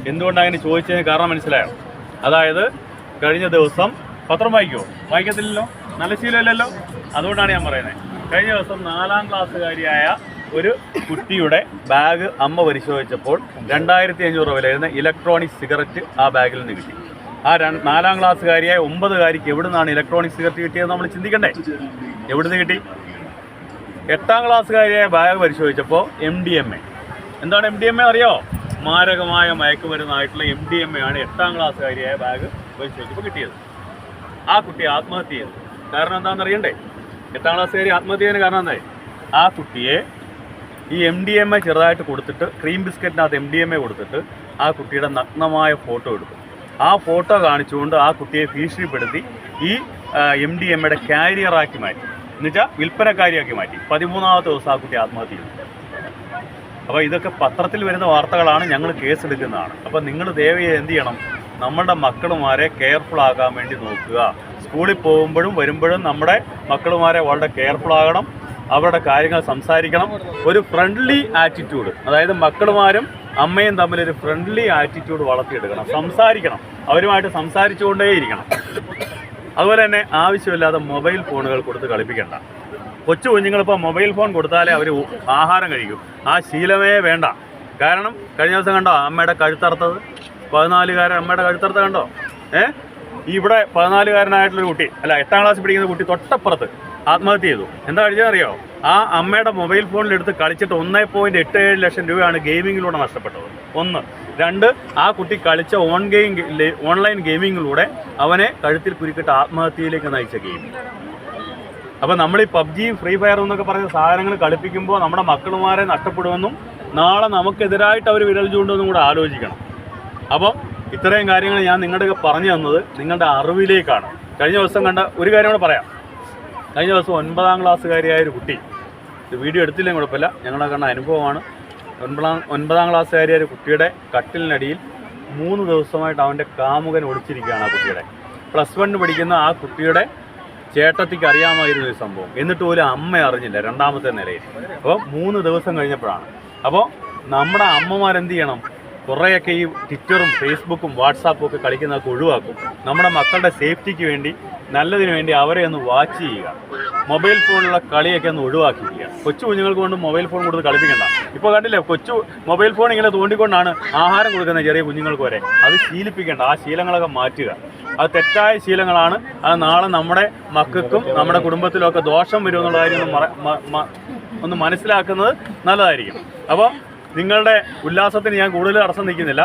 എന്തുകൊണ്ടാണ് അങ്ങനെ ചോദിച്ചതിന് കാരണം മനസ്സിലായോ? അതായത് കഴിഞ്ഞ ദിവസം പത്രം വായിക്കത്തില്ലല്ലോ, നല്ല ശീലമില്ലല്ലോ. അതുകൊണ്ടാണ് ഞാൻ പറയുന്നത്. കഴിഞ്ഞ ദിവസം 4ാം ക്ലാസ്സുകാരിയായ ഒരു കുട്ടിയുടെ ബാഗ് അമ്മ പരിശോധിച്ചപ്പോൾ 2500 രൂപ വിലയിരുന്ന ഇലക്ട്രോണിക് സിഗരറ്റ് ആ ബാഗിൽ നിന്ന് കിട്ടി. ആ 4ാം ക്ലാസ്സുകാരിയായ 9കാരിക്ക് എവിടെ നിന്നാണ് ഇലക്ട്രോണിക് സിഗരറ്റ് കിട്ടിയത് നമ്മൾ ചിന്തിക്കണ്ടേ? എവിടുന്ന് കിട്ടി? 8ാം ക്ലാസ്സുകാരിയായ ബാഗ് പരിശോധിച്ചപ്പോൾ MDMA. എന്താണ് MDMA അറിയോ? മാരകമായ മയക്കുമരുന്നായിട്ടുള്ള MDMA ആണ് 8ാം ക്ലാസ്സുകാരിയായ ബാഗ് പരിശോധിച്ചപ്പോൾ കിട്ടിയത്. ആ കുട്ടി ആത്മഹത്യ ചെയ്തു. കാരണം എന്താണെന്ന് അറിയണ്ടേ? 8ാം ക്ലാസ്സുകാരി ആത്മഹത്യ ചെയ്യുന്നതിന് കാരണം എന്തായി? ആ കുട്ടിയെ ഈ MDMA ചെറുതായിട്ട് കൊടുത്തിട്ട്, ക്രീം ബിസ്ക്കറ്റിനകത്ത് MDMA കൊടുത്തിട്ട് ആ കുട്ടിയുടെ നഗ്നമായ ഫോട്ടോ എടുത്തു. ആ ഫോട്ടോ കാണിച്ചുകൊണ്ട് ആ കുട്ടിയെ ഭീഷണിപ്പെടുത്തി ഈ MDMAയുടെ കാരിയറാക്കി മാറ്റി, എന്നുവെച്ചാൽ വിൽപ്പനക്കാരിയാക്കി മാറ്റി. 13ാമത്തെ ദിവസം ആ കുട്ടി ആത്മഹത്യ ചെയ്തു. അപ്പോൾ ഇതൊക്കെ പത്രത്തിൽ വരുന്ന വാർത്തകളാണ്, ഞങ്ങൾ കേസെടുക്കുന്നതാണ്. അപ്പോൾ നിങ്ങൾ ദയവായി എന്ത് ചെയ്യണം? നമ്മളുടെ മക്കളുമാരെ കെയർഫുൾ ആകാൻ വേണ്ടി നോക്കുക. സ്കൂളിൽ പോകുമ്പോഴും വരുമ്പോഴും നമ്മുടെ മക്കളുമാരെ വളരെ കെയർഫുൾ ആകണം. അവരുടെ കാര്യങ്ങൾ സംസാരിക്കണം. ഒരു ഫ്രണ്ട്ലി ആറ്റിറ്റ്യൂഡ്, അതായത് മക്കളുമാരും അമ്മയും തമ്മിലൊരു ഫ്രണ്ട്ലി ആറ്റിറ്റ്യൂഡ് വളർത്തിയെടുക്കണം. സംസാരിക്കണം, അവരുമായിട്ട് സംസാരിച്ചുകൊണ്ടേയിരിക്കണം. അതുപോലെ തന്നെ ആവശ്യമില്ലാതെ മൊബൈൽ ഫോണുകൾ കൊടുത്ത് കളിപ്പിക്കേണ്ട. കൊച്ചു കുഞ്ഞുങ്ങളിപ്പോൾ മൊബൈൽ ഫോൺ കൊടുത്താലേ അവർ ആഹാരം കഴിക്കും. ആ ശീലമേ വേണ്ട. കാരണം കഴിഞ്ഞ ദിവസം കണ്ടോ അമ്മയുടെ കഴുത്തറുത്തത്? 14കാരൻ അമ്മയുടെ കഴുത്തറുത്ത കണ്ടോ? ഇവിടെ 14കാരനായിട്ടുള്ളൊരു കുട്ടി, അല്ല 8ാം ക്ലാസ്സിൽ പഠിക്കുന്ന കുട്ടി തൊട്ടപ്പുറത്ത് ആത്മഹത്യ ചെയ്തു. എന്താ കഴിച്ചതെന്നറിയോ? ആ അമ്മയുടെ മൊബൈൽ ഫോണിലെടുത്ത് കളിച്ചിട്ട് 1.87 ലക്ഷം രൂപയാണ് ഗെയിമിങ്ങിലൂടെ നഷ്ടപ്പെട്ടത്. 1. 2, ആ കുട്ടി കളിച്ച ഓൺലൈൻ ഗെയിമിങ്ങിലൂടെ അവനെ കഴുത്തിൽ കുരുക്കിട്ട് ആത്മഹത്യയിലേക്ക് നയിച്ച ഗെയിമിങ്. അപ്പോൾ നമ്മൾ ഈ പബ്ജിയും ഫ്രീ ഫയറും എന്നൊക്കെ പറഞ്ഞ സാധനങ്ങൾ കളിപ്പിക്കുമ്പോൾ നമ്മുടെ മക്കളുമാരെ നഷ്ടപ്പെടുമെന്നും നാളെ നമുക്കെതിരായിട്ട് അവർ വിരൽ ചൂണ്ടുമെന്നും കൂടെ ആലോചിക്കണം. അപ്പോൾ ഇത്രയും കാര്യങ്ങൾ ഞാൻ നിങ്ങളുടെയൊക്കെ പറഞ്ഞു തന്നത് നിങ്ങളുടെ അറിവിലേക്കാണ്. കഴിഞ്ഞ ദിവസം കണ്ട ഒരു കാര്യം കൂടെ പറയാം. കഴിഞ്ഞ ദിവസം 9ാം ക്ലാസ്സുകാരിയായ ഒരു കുട്ടി, ഇത് വീഡിയോ എടുത്തില്ലെങ്കിൽ കുഴപ്പമില്ല, ഞങ്ങളുടെ കണ്ട അനുഭവമാണ്. 9ാം ക്ലാസ്സുകാരിയായ ഒരു കുട്ടിയുടെ കട്ടിലിനടിയിൽ 3 ദിവസമായിട്ട് അവൻ്റെ കാമുകൻ ഒളിച്ചിരിക്കുകയാണ്. ആ കുട്ടിയുടെ +1 പഠിക്കുന്ന ആ കുട്ടിയുടെ ചേട്ടത്തിക്ക് അറിയാമായിരുന്നു ഈ സംഭവം. എന്നിട്ട് പോലും അമ്മ അറിഞ്ഞില്ല, 2ാമത്തെ നിലയിൽ. അപ്പോൾ 3 ദിവസം കഴിഞ്ഞപ്പോഴാണ്. അപ്പോൾ നമ്മുടെ അമ്മമാരെന്ത് ചെയ്യണം? കുറേയൊക്കെ ഈ ട്വിറ്ററും ഫേസ്ബുക്കും വാട്സാപ്പും ഒക്കെ കളിക്കുന്നതൊക്കെ ഒഴിവാക്കും. നമ്മുടെ മക്കളുടെ സേഫ്റ്റിക്ക് വേണ്ടി, നല്ലതിന് വേണ്ടി അവരെ ഒന്ന് വാച്ച് ചെയ്യുക. മൊബൈൽ ഫോണിലുള്ള കളിയൊക്കെ ഒന്ന് ഒഴിവാക്കിക്കുക. കൊച്ചു കുഞ്ഞുങ്ങൾക്ക് കൊണ്ട് മൊബൈൽ ഫോൺ കൊടുത്ത് കളിപ്പിക്കണ്ട. ഇപ്പോൾ കണ്ടില്ലേ, കൊച്ചു മൊബൈൽ ഫോൺ ഇങ്ങനെ തോണ്ടിക്കൊണ്ടാണ് ആഹാരം കൊടുക്കുന്നത് ചെറിയ കുഞ്ഞുങ്ങൾക്ക് വരെ. അത് ശീലിപ്പിക്കേണ്ട. ആ ശീലങ്ങളൊക്കെ മാറ്റുക. അത് തെറ്റായ ശീലങ്ങളാണ്. അത് നാളെ നമ്മുടെ മക്കൾക്കും നമ്മുടെ കുടുംബത്തിലൊക്കെ ദോഷം വരുമെന്നുള്ള കാര്യം ഒന്ന് മനസ്സിലാക്കുന്നത് നല്ലതായിരിക്കും. അപ്പോൾ നിങ്ങളുടെ ഉല്ലാസത്തിന് ഞാൻ കൂടുതൽ തടസ്സം നിൽക്കുന്നില്ല.